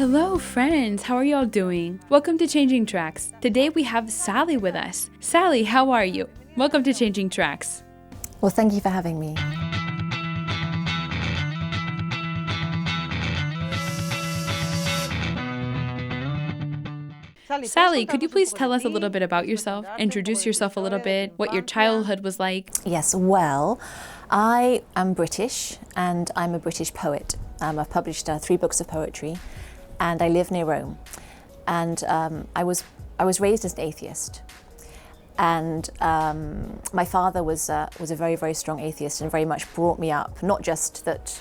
Hello friends, how are y'all doing? Welcome to Changing Tracks. Today we have Sally with us. Sally, how are you? Welcome to Changing Tracks. Well, thank you for having me. Sally, could you please tell us a little bit about yourself? Introduce yourself a little bit, what your childhood was like. Yes, well, I am British and I'm a British poet. I've published 3 books of poetry and I live near Rome. And I was raised as an atheist. And my father was a very, very strong atheist and very much brought me up, not just that,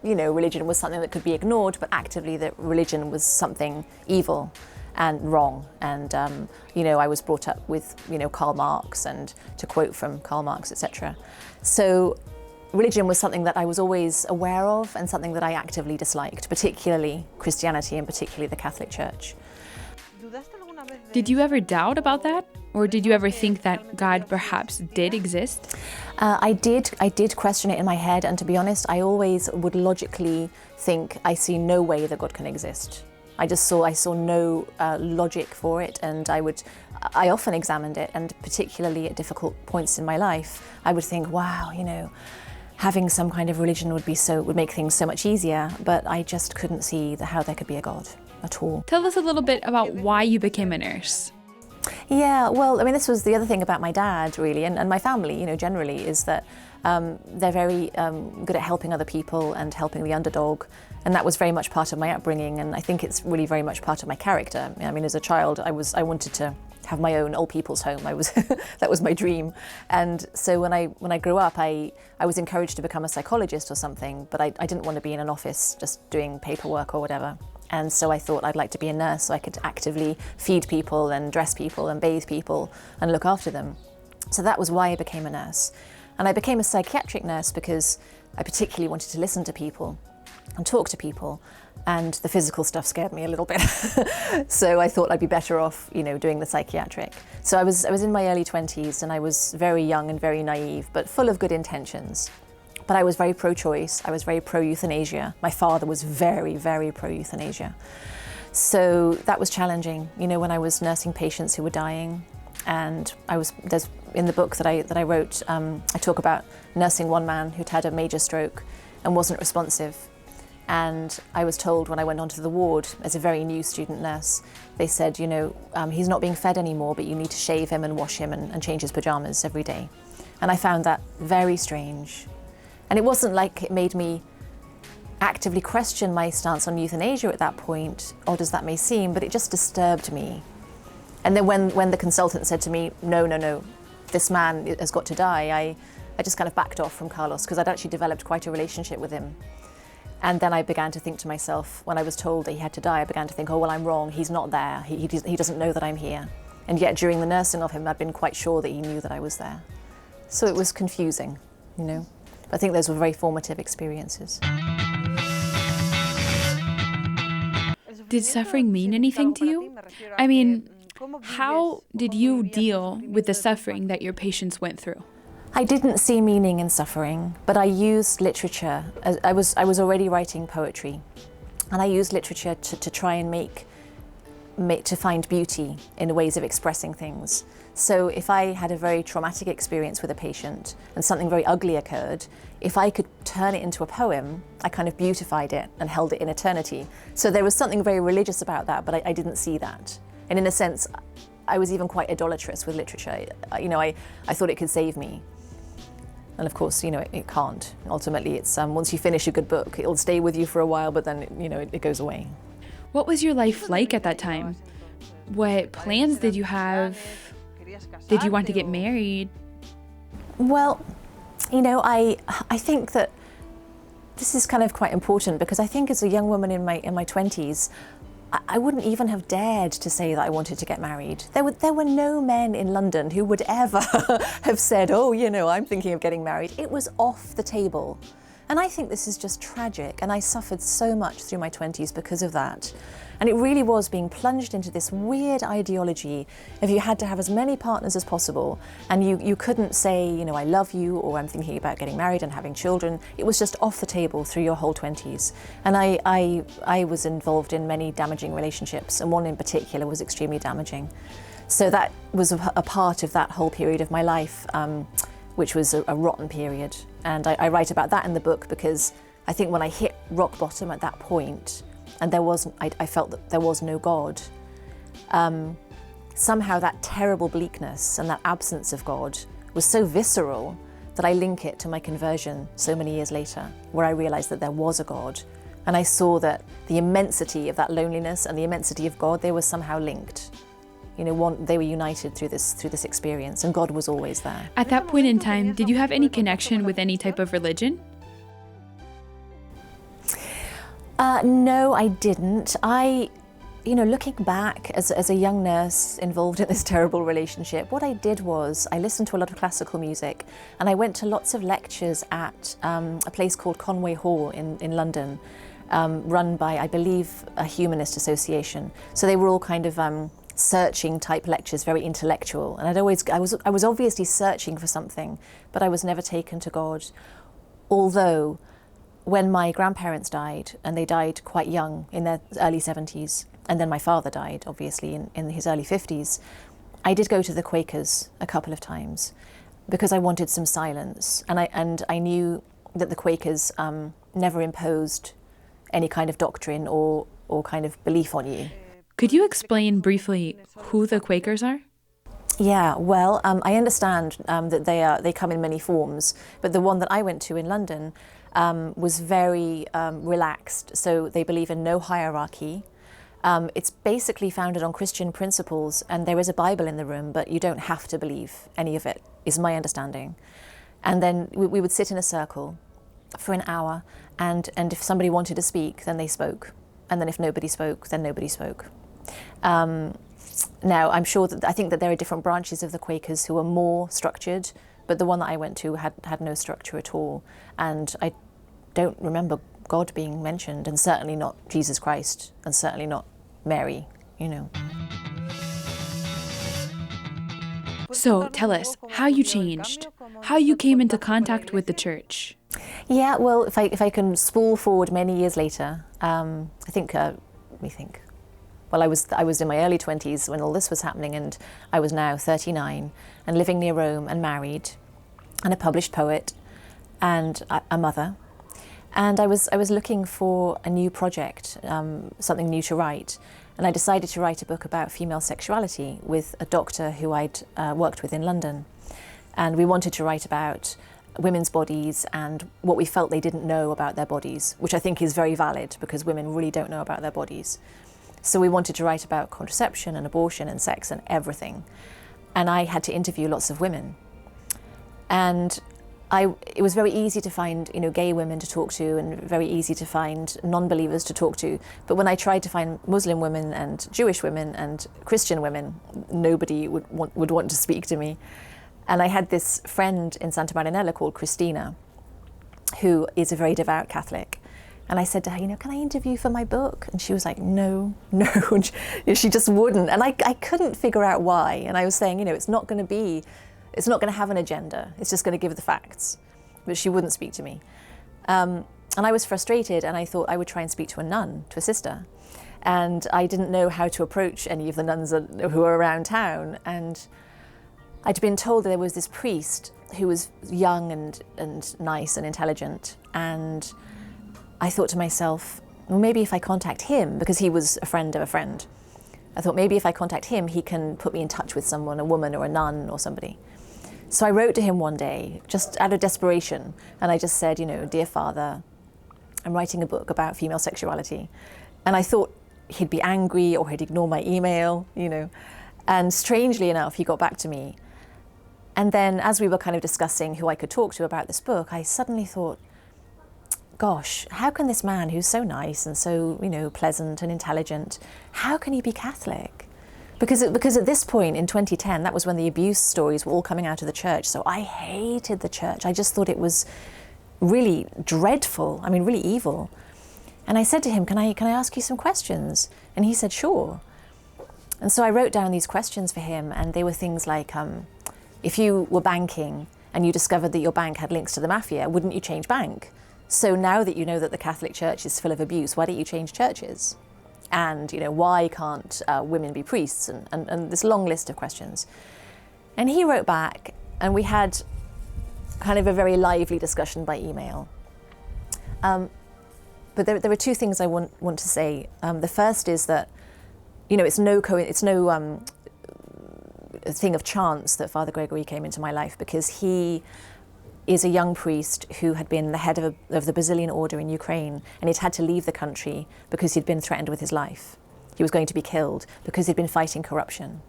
religion was something that could be ignored, but actively that religion was something evil and wrong. And, I was brought up with, Karl Marx and to quote from Karl Marx, etc. So religion was something that I was always aware of and something that I actively disliked, particularly Christianity and particularly the Catholic Church. Did you ever doubt about that? Or did you ever think that God perhaps did exist? I did question it in my head, and to be honest, I always would logically think, I see no way that God can exist. I saw no logic for it, and I often examined it, and particularly at difficult points in my life, I would think, wow, having some kind of religion would make things so much easier, but I just couldn't see how there could be a God at all. Tell us a little bit about why you became a nurse. Yeah, well, this was the other thing about my dad, really, and my family, generally, is that they're very good at helping other people and helping the underdog, and that was very much part of my upbringing, and I think it's really very much part of my character. As a child, I wanted to have my own old people's home. That was my dream, and so when I grew up, I was encouraged to become a psychologist or something, but I didn't want to be in an office just doing paperwork or whatever. And so I thought I'd like to be a nurse so I could actively feed people and dress people and bathe people and look after them. So that was why I became a nurse. And I became a psychiatric nurse because I particularly wanted to listen to people and talk to people, and the physical stuff scared me a little bit. So I thought I'd be better off, doing the psychiatric. So I was in my early 20s and I was very young and very naive, but full of good intentions. But I was very pro-choice, I was very pro-euthanasia. My father was very, very pro-euthanasia. So that was challenging, when I was nursing patients who were dying. And there's in the book that I wrote, I talk about nursing one man who'd had a major stroke and wasn't responsive. And I was told when I went onto the ward as a very new student nurse, they said, he's not being fed anymore, but you need to shave him and wash him and change his pajamas every day. And I found that very strange. And it wasn't like it made me actively question my stance on euthanasia at that point, odd as that may seem, but it just disturbed me. And then when the consultant said to me, no, this man has got to die, I just kind of backed off from Carlos because I'd actually developed quite a relationship with him. And then I began to think to myself, when I was told that he had to die, I began to think, oh, well, I'm wrong, he's not there, he doesn't know that I'm here. And yet during the nursing of him, I'd been quite sure that he knew that I was there. So it was confusing, I think those were very formative experiences. Did suffering mean anything to you? How did you deal with the suffering that your patients went through? I didn't see meaning in suffering, but I used literature. I was already writing poetry, and I used literature to try and to find beauty in ways of expressing things. So if I had a very traumatic experience with a patient and something very ugly occurred, if I could turn it into a poem, I kind of beautified it and held it in eternity. So there was something very religious about that, but I didn't see that. And in a sense, I was even quite idolatrous with literature. I thought it could save me. And of course, it can't. Ultimately, it's once you finish a good book, it'll stay with you for a while, but then, it goes away. What was your life like at that time? What plans did you have? Did you want to get married? Well, I think that this is kind of quite important because I think as a young woman in my 20s, I wouldn't even have dared to say that I wanted to get married. There were no men in London who would ever have said, oh, I'm thinking of getting married. It was off the table. And I think this is just tragic, and I suffered so much through my 20s because of that. And it really was being plunged into this weird ideology of you had to have as many partners as possible, and you couldn't say, you know, I love you, or I'm thinking about getting married and having children. It was just off the table through your whole 20s. And I was involved in many damaging relationships, and one in particular was extremely damaging. So that was a part of that whole period of my life, which was a rotten period. And I write about that in the book because I think when I hit rock bottom at that point, and I felt that there was no God, somehow that terrible bleakness and that absence of God was so visceral that I link it to my conversion so many years later, where I realized that there was a God. And I saw that the immensity of that loneliness and the immensity of God, they were somehow linked. You know, they were united through this experience, and God was always there. At that point in time, did you have any connection with any type of religion? No, I didn't. Looking back as a young nurse involved in this terrible relationship, what I did was I listened to a lot of classical music, and I went to lots of lectures at a place called Conway Hall in London, run by, I believe, a humanist association. So they were all kind of searching type lectures, very intellectual. And I was obviously searching for something, but I was never taken to God. Although, when my grandparents died, and they died quite young, in their early 70s, and then my father died, obviously, in his early 50s, I did go to the Quakers a couple of times because I wanted some silence. And I knew that the Quakers never imposed any kind of doctrine or kind of belief on you. Could you explain briefly who the Quakers are? Yeah, well, I understand that they come in many forms, but the one that I went to in London was very relaxed. So they believe in no hierarchy. It's basically founded on Christian principles, and there is a Bible in the room, but you don't have to believe any of it, is my understanding. And then we would sit in a circle for an hour, and if somebody wanted to speak, then they spoke. And then if nobody spoke, then nobody spoke. Now, I think that there are different branches of the Quakers who are more structured, but the one that I went to had no structure at all. And I don't remember God being mentioned, and certainly not Jesus Christ, and certainly not Mary, you know. So tell us how you changed, how you came into contact with the church. Yeah, well, if I can spool forward many years later, I think, let me think. Well, I was in my early 20s when all this was happening, and I was now 39 and living near Rome and married and a published poet and a mother. And I was looking for a new project, something new to write. And I decided to write a book about female sexuality with a doctor who I'd worked with in London. And we wanted to write about women's bodies and what we felt they didn't know about their bodies, which I think is very valid because women really don't know about their bodies. So we wanted to write about contraception and abortion and sex and everything. And I had to interview lots of women. And it was very easy to find, gay women to talk to, and very easy to find non-believers to talk to. But when I tried to find Muslim women and Jewish women and Christian women, nobody would want to speak to me. And I had this friend in Santa Marinella called Christina, who is a very devout Catholic. And I said to her, can I interview for my book? And she was like, no. And she just wouldn't. And I couldn't figure out why. And I was saying, it's not going to have an agenda. It's just going to give the facts. But she wouldn't speak to me. And I was frustrated, and I thought I would try and speak to a nun, to a sister. And I didn't know how to approach any of the nuns who were around town. And I'd been told that there was this priest who was young and nice and intelligent. And I thought to myself, well, maybe if I contact him, because he was a friend of a friend, I thought maybe if I contact him, he can put me in touch with someone, a woman or a nun or somebody. So I wrote to him one day, just out of desperation, and I just said, Dear Father, I'm writing a book about female sexuality. And I thought he'd be angry or he'd ignore my email, And strangely enough, he got back to me. And then as we were kind of discussing who I could talk to about this book, I suddenly thought, gosh, how can this man who's so nice and so, pleasant and intelligent, how can he be Catholic? Because at this point in 2010, that was when the abuse stories were all coming out of the church. So I hated the church. I just thought it was really dreadful, I mean, really evil. And I said to him, can I ask you some questions? And he said, sure. And so I wrote down these questions for him, and they were things like, if you were banking and you discovered that your bank had links to the mafia, wouldn't you change bank? So now that you know that the Catholic Church is full of abuse, why don't you change churches? And, why can't women be priests? And this long list of questions. And he wrote back, and we had kind of a very lively discussion by email. But there are two things I want to say. The first is that, it's no thing of chance that Father Gregory came into my life, because he is a young priest who had been the head of the Brazilian order in Ukraine, and he'd had to leave the country because he'd been threatened with his life. He was going to be killed because he'd been fighting corruption.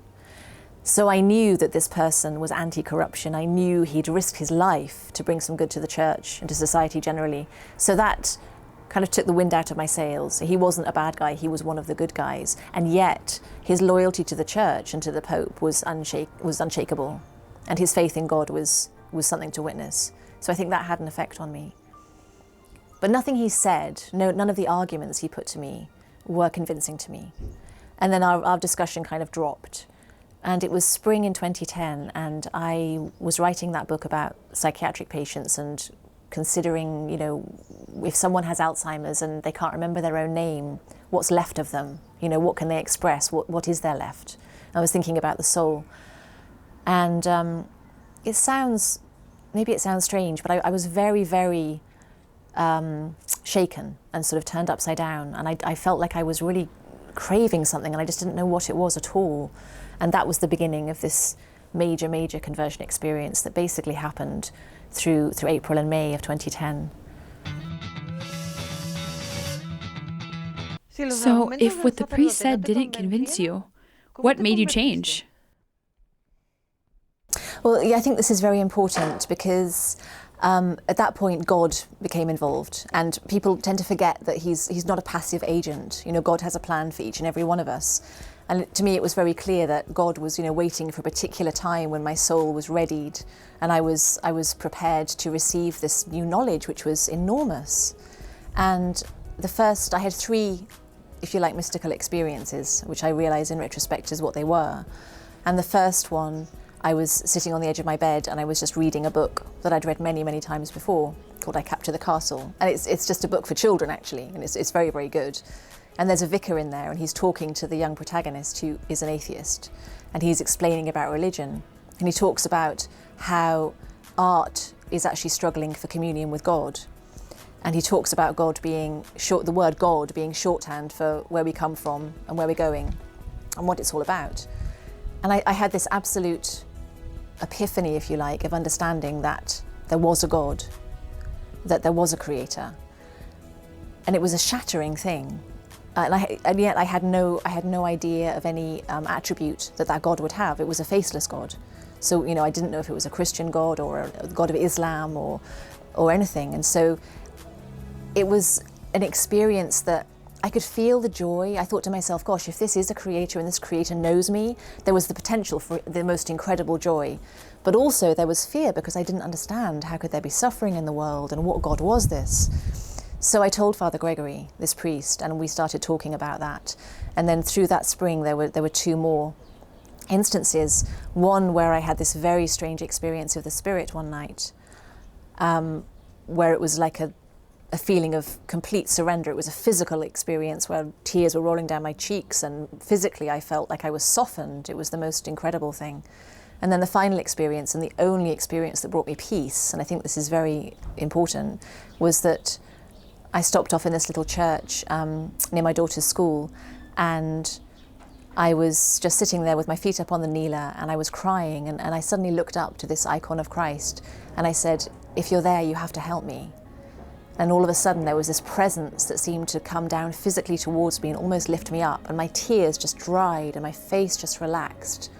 So I knew that this person was anti-corruption. I knew he'd risked his life to bring some good to the church and to society generally. So that kind of took the wind out of my sails. He wasn't a bad guy, he was one of the good guys. And yet his loyalty to the church and to the Pope was unshakable. And his faith in God was something to witness. So I think that had an effect on me. But nothing he said, none of the arguments he put to me were convincing to me. And then our discussion kind of dropped. And it was spring in 2010, and I was writing that book about psychiatric patients and considering, if someone has Alzheimer's and they can't remember their own name, what's left of them? What can they express? What is there left? I was thinking about the soul. And maybe it sounds strange, but I was very, very shaken and sort of turned upside down. And I felt like I was really craving something, and I just didn't know what it was at all. And that was the beginning of this major, major conversion experience that basically happened through April and May of 2010. So if what the priest said didn't convince you, what made you change? Well, yeah, I think this is very important because at that point God became involved, and people tend to forget that he's not a passive agent. God has a plan for each and every one of us. And to me, it was very clear that God was, waiting for a particular time when my soul was readied, and I was prepared to receive this new knowledge, which was enormous. And I had three, if you like, mystical experiences, which I realise in retrospect is what they were. And the first one, I was sitting on the edge of my bed, and I was just reading a book that I'd read many, many times before, called I Capture the Castle. And it's just a book for children, actually, and it's very, very good. And there's a vicar in there, and he's talking to the young protagonist who is an atheist, and he's explaining about religion. And he talks about how art is actually struggling for communion with God. And he talks about the word God being shorthand for where we come from and where we're going and what it's all about. And I had this absolute epiphany, if you like, of understanding that there was a God, that there was a creator. And it was a shattering thing. And yet I had no idea of any attribute that God would have. It was a faceless God. So, I didn't know if it was a Christian God or a God of Islam or anything. And so it was an experience that I could feel the joy. I thought to myself, gosh, if this is a creator and this creator knows me, there was the potential for the most incredible joy. But also there was fear, because I didn't understand how could there be suffering in the world, and what God was this? So I told Father Gregory, this priest, and we started talking about that. And then through that spring, there were two more instances. One where I had this very strange experience of the Spirit one night, where it was like a feeling of complete surrender. It was a physical experience where tears were rolling down my cheeks, and physically I felt like I was softened. It was the most incredible thing. And then the final experience, and the only experience that brought me peace, and I think this is very important, was that I stopped off in this little church near my daughter's school, and I was just sitting there with my feet up on the kneeler, and I was crying, and I suddenly looked up to this icon of Christ, and I said, if you're there, you have to help me. And all of a sudden there was this presence that seemed to come down physically towards me and almost lift me up, and my tears just dried and my face just relaxed.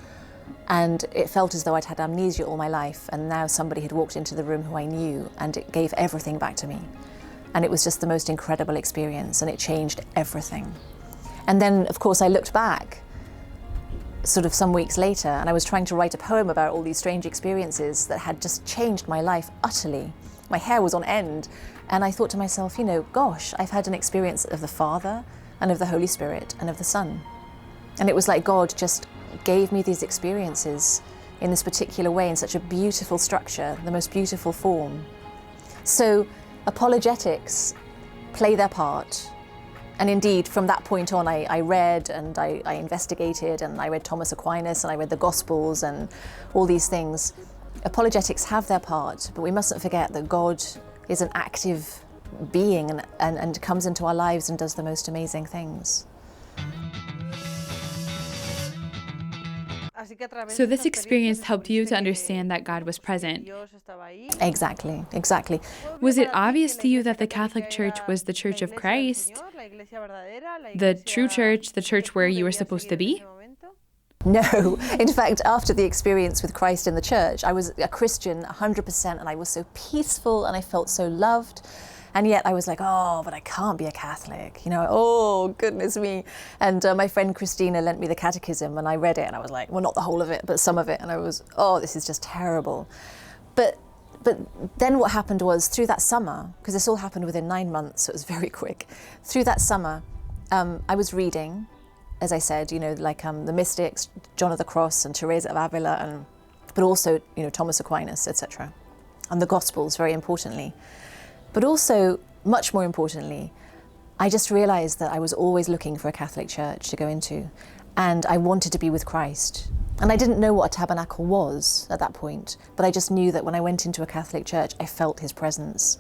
And it felt as though I'd had amnesia all my life, and now somebody had walked into the room who I knew, and it gave everything back to me. And it was just the most incredible experience, and it changed everything. And then, of course, I looked back sort of some weeks later, and I was trying to write a poem about all these strange experiences that had just changed my life utterly. my hair was on end. And I thought to myself, gosh, I've had an experience of the Father and of the Holy Spirit and of the Son. And it was like God just gave me these experiences in this particular way, in such a beautiful structure, the most beautiful form. So apologetics play their part. And indeed, from that point on, I read and I investigated, and I read Thomas Aquinas and I read the Gospels and all these things. Apologetics have their part, but we mustn't forget that God is an active being and comes into our lives and does the most amazing things. So this experience helped you to understand that God was present. Exactly. Was it obvious to you that the Catholic Church was the Church of Christ, the true church, the church where you were supposed to be? No. In fact, after the experience with Christ in the church, I was a Christian 100%, and I was so peaceful and I felt so loved. And yet I was like, oh, but I can't be a Catholic, oh, goodness me. And my friend Christina lent me the catechism and I read it and I was like, well, not the whole of it, but some of it. And I was, oh, this is just terrible. But then what happened was, through that summer, because this all happened within 9 months, so it was very quick. Through that summer, I was reading, as I said, the mystics, John of the Cross and Teresa of Avila, but also, Thomas Aquinas, etc. And the Gospels, very importantly. But also, much more importantly, I just realized that I was always looking for a Catholic church to go into, and I wanted to be with Christ. And I didn't know what a tabernacle was at that point, but I just knew that when I went into a Catholic church, I felt his presence.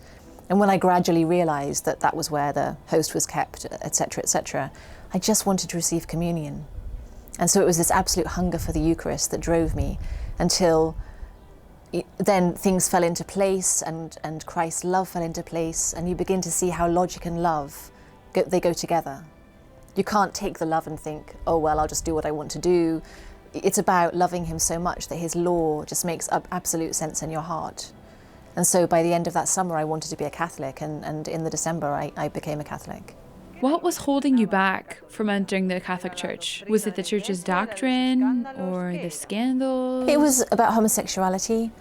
And when I gradually realized that that was where the host was kept, etc., I just wanted to receive communion. And so it was this absolute hunger for the Eucharist that drove me, until then things fell into place, and Christ's love fell into place, and you begin to see how logic and love they go together. You can't take the love and think, oh, well, I'll just do what I want to do. It's about loving him so much that his law just makes absolute sense in your heart. And so by the end of that summer, I wanted to be a Catholic, and in the December, I became a Catholic. What was holding you back from entering the Catholic Church? Was it the church's doctrine or the scandals? It was about homosexuality,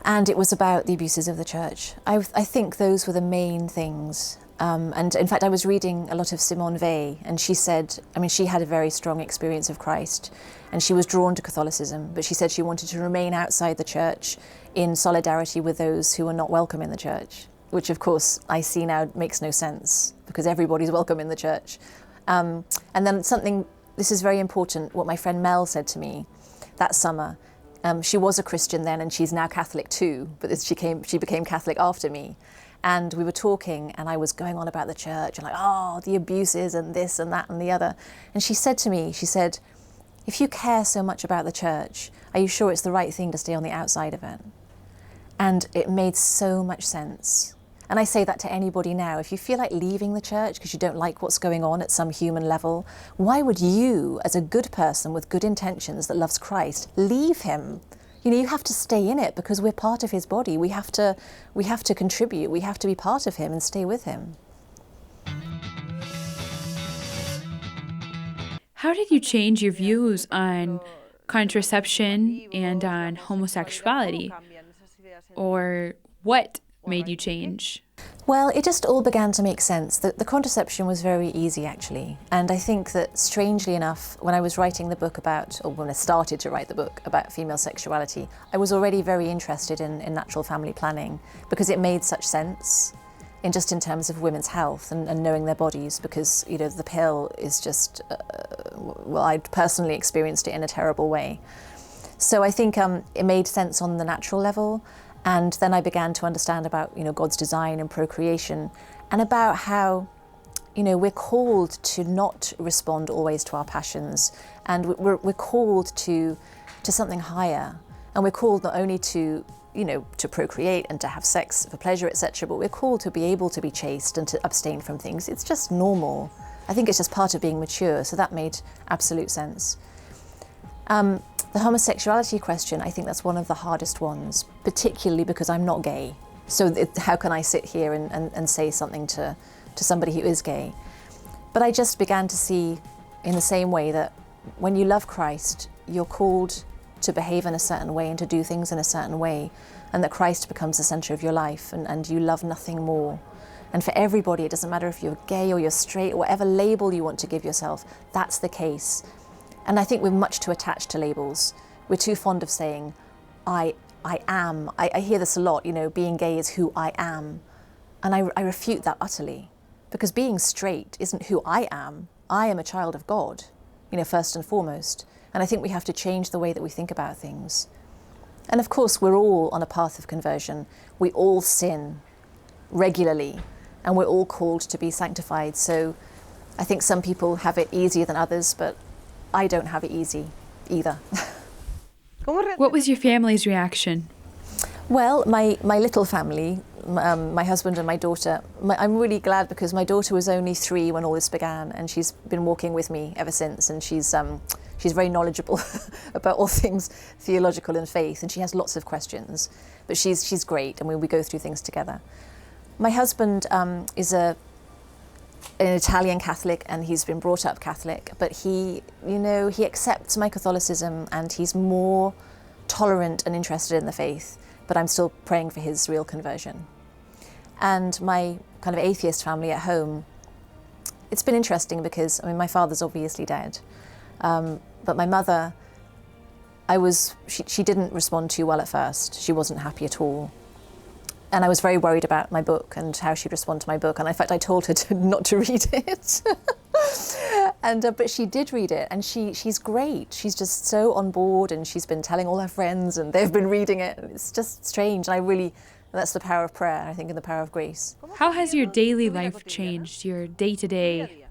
and it was about the abuses of the church. I think those were the main things. And in fact, I was reading a lot of Simone Weil, and she said, she had a very strong experience of Christ, and she was drawn to Catholicism, but she said she wanted to remain outside the church in solidarity with those who were not welcome in the church, which of course I see now makes no sense, because everybody's welcome in the church. And then this is very important, what my friend Mel said to me that summer. She was a Christian then, and she's now Catholic too, but she became Catholic after me. And we were talking, and I was going on about the church, and the abuses and this and that and the other. And she said to me, if you care so much about the church, are you sure it's the right thing to stay on the outside of it? And it made so much sense. And I say that to anybody now. If you feel like leaving the church because you don't like what's going on at some human level, why would you, as a good person with good intentions that loves Christ, leave him? You have to stay in it because we're part of his body. We have to contribute. We have to be part of him and stay with him. How did you change your views on contraception and on homosexuality? Or what made you change? Well, it just all began to make sense. The contraception was very easy, actually. And I think that, strangely enough, when I was writing the book when I started to write the book about female sexuality, I was already very interested in natural family planning, because it made such sense in terms of women's health and knowing their bodies, because, the pill is just, I'd personally experienced it in a terrible way. So I think it made sense on the natural level. And then I began to understand about, God's design and procreation, and about how, we're called to not respond always to our passions, and we're called to something higher, and we're called not only to procreate and to have sex for pleasure, etc., but we're called to be able to be chaste and to abstain from things. It's just normal. I think it's just part of being mature, so that made absolute sense. The homosexuality question, I think that's one of the hardest ones, particularly because I'm not gay. So how can I sit here and say something to somebody who is gay? But I just began to see, in the same way, that when you love Christ, you're called to behave in a certain way and to do things in a certain way, and that Christ becomes the center of your life, and you love nothing more. And for everybody, it doesn't matter if you're gay or you're straight or whatever label you want to give yourself, that's the case. And I think we're much too attached to labels. We're too fond of saying, I am. I hear this a lot, being gay is who I am. And I refute that utterly, because being straight isn't who I am. I am a child of God, first and foremost. And I think we have to change the way that we think about things. And of course, we're all on a path of conversion. We all sin regularly, and we're all called to be sanctified. So I think some people have it easier than others, but I don't have it easy either. What was your family's reaction? Well, my little family, my husband and my daughter, I'm really glad because my daughter was only 3 when all this began, and she's been walking with me ever since, and she's very knowledgeable about all things theological and faith, and she has lots of questions, but she's great, and we go through things together. My husband is an Italian Catholic, and he's been brought up Catholic, but he accepts my Catholicism, and he's more tolerant and interested in the faith, but I'm still praying for his real conversion. And my kind of atheist family at home, it's been interesting because, my father's obviously dead, but my mother, she didn't respond too well at first. She wasn't happy at all. And I was very worried about my book and how she'd respond to my book. And in fact, I told her not to read it. But she did read it, and she's great. She's just so on board, and she's been telling all her friends, and they've been reading it. It's just strange. And that's the power of prayer, I think, and the power of grace. How has your daily life changed, your day-to-day?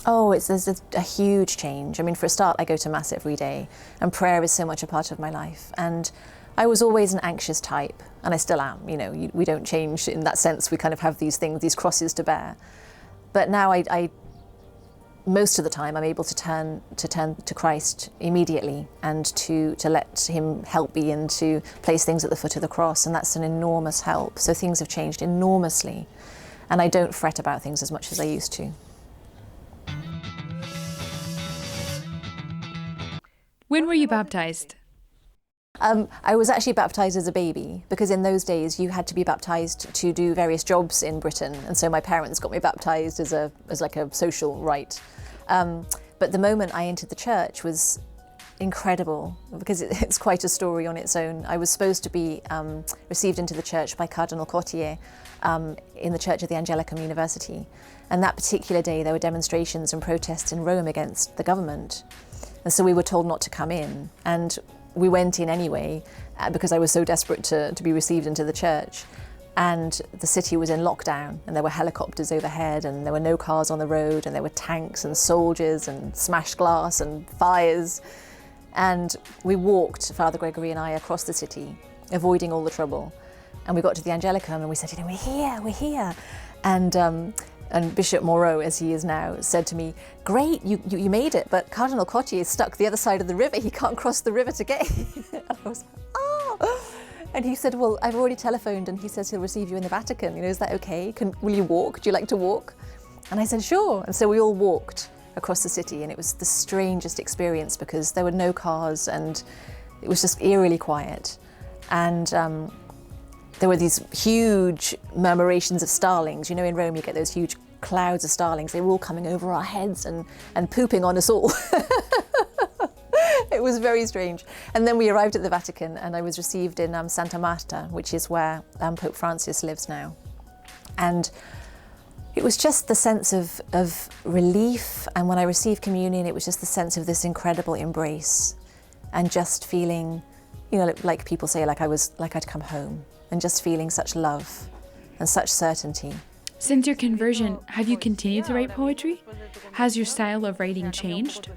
Oh, there's a huge change. For a start, I go to Mass every day, and prayer is so much a part of my life. And I was always an anxious type, and I still am. We don't change in that sense. We kind of have these things, these crosses to bear. But now I most of the time I'm able to turn to Christ immediately, and to let him help me, and to place things at the foot of the cross, and that's an enormous help. So things have changed enormously, and I don't fret about things as much as I used to. When were you baptized? I was actually baptised as a baby, because in those days you had to be baptised to do various jobs in Britain, and so my parents got me baptised as like a social rite. But the moment I entered the church was incredible, because it's quite a story on its own. I was supposed to be received into the church by Cardinal Courtier in the Church of the Angelicum University, and that particular day there were demonstrations and protests in Rome against the government, and so we were told not to come in, and we went in anyway because I was so desperate to be received into the church. And the city was in lockdown, and there were helicopters overhead, and there were no cars on the road, and there were tanks and soldiers and smashed glass and fires. And we walked, Father Gregory and I, across the city, avoiding all the trouble. And we got to the Angelicum, and we said, we're here. And Bishop Moreau, as he is now, said to me, "Great, you made it, but Cardinal Courtier is stuck the other side of the river. He can't cross the river to get here." And I was like, "Oh!" And he said, "Well, I've already telephoned, and he says he'll receive you in the Vatican. Is that okay? Will you walk? Do you like to walk?" And I said, "Sure." And so we all walked across the city, and it was the strangest experience because there were no cars, and it was just eerily quiet. And there were these huge murmurations of starlings. In Rome you get those huge clouds of starlings. They were all coming over our heads and pooping on us all. It was very strange. And then we arrived at the Vatican, and I was received in Santa Marta, which is where Pope Francis lives now. And it was just the sense of relief, and when I received communion, it was just the sense of this incredible embrace, and just feeling, like people say, like I'd come home, and just feeling such love and such certainty. Since your conversion, have you continued to write poetry? Has your style of writing changed?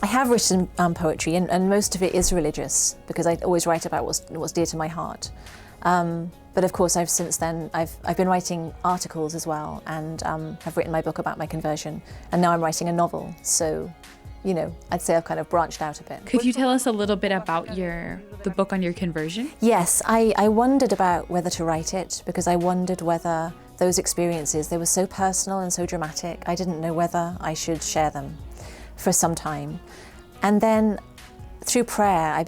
I have written poetry, and most of it is religious, because I always write about what's dear to my heart. But of course, since then I've been writing articles as well, and have written my book about my conversion, and now I'm writing a novel. So, I'd say I've kind of branched out a bit. Could you tell us a little bit about the book on your conversion? Yes, I wondered about whether to write it, because I wondered whether those experiences, they were so personal and so dramatic, I didn't know whether I should share them for some time. And then through prayer, I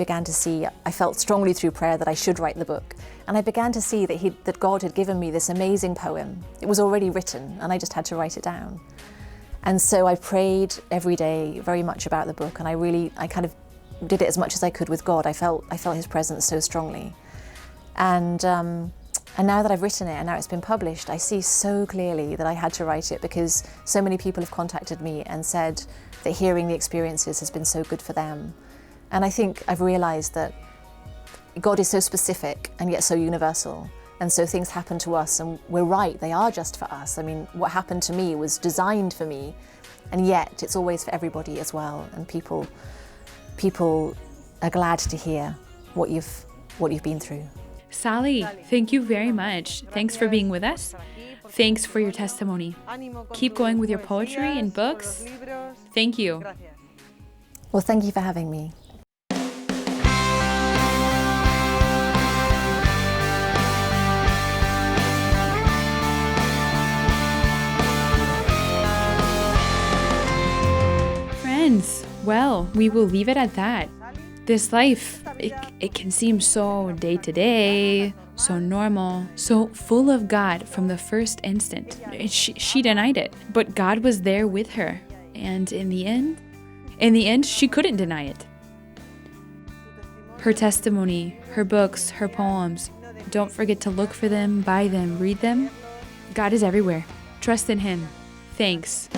felt strongly through prayer that I should write the book. And I began to see that God had given me this amazing poem. It was already written, and I just had to write it down. And so I prayed every day very much about the book, and I kind of did it as much as I could with God. I felt His presence so strongly. And now that I've written it, and now it's been published, I see so clearly that I had to write it because so many people have contacted me and said that hearing the experiences has been so good for them. And I think I've realized that God is so specific and yet so universal. And so things happen to us and we're right, they are just for us. I mean, what happened to me was designed for me, and yet it's always for everybody as well. And people are glad to hear what you've been through. Sally, thank you very much. Thanks for being with us. Thanks for your testimony. Keep going with your poetry and books. Thank you. Well, thank you for having me. Friends, well, we will leave it at that. This life, it can seem so day-to-day, so normal, so full of God from the first instant. She denied it, but God was there with her. And in the end, she couldn't deny it. Her testimony, her books, her poems, don't forget to look for them, buy them, read them. God is everywhere. Trust in Him. Thanks.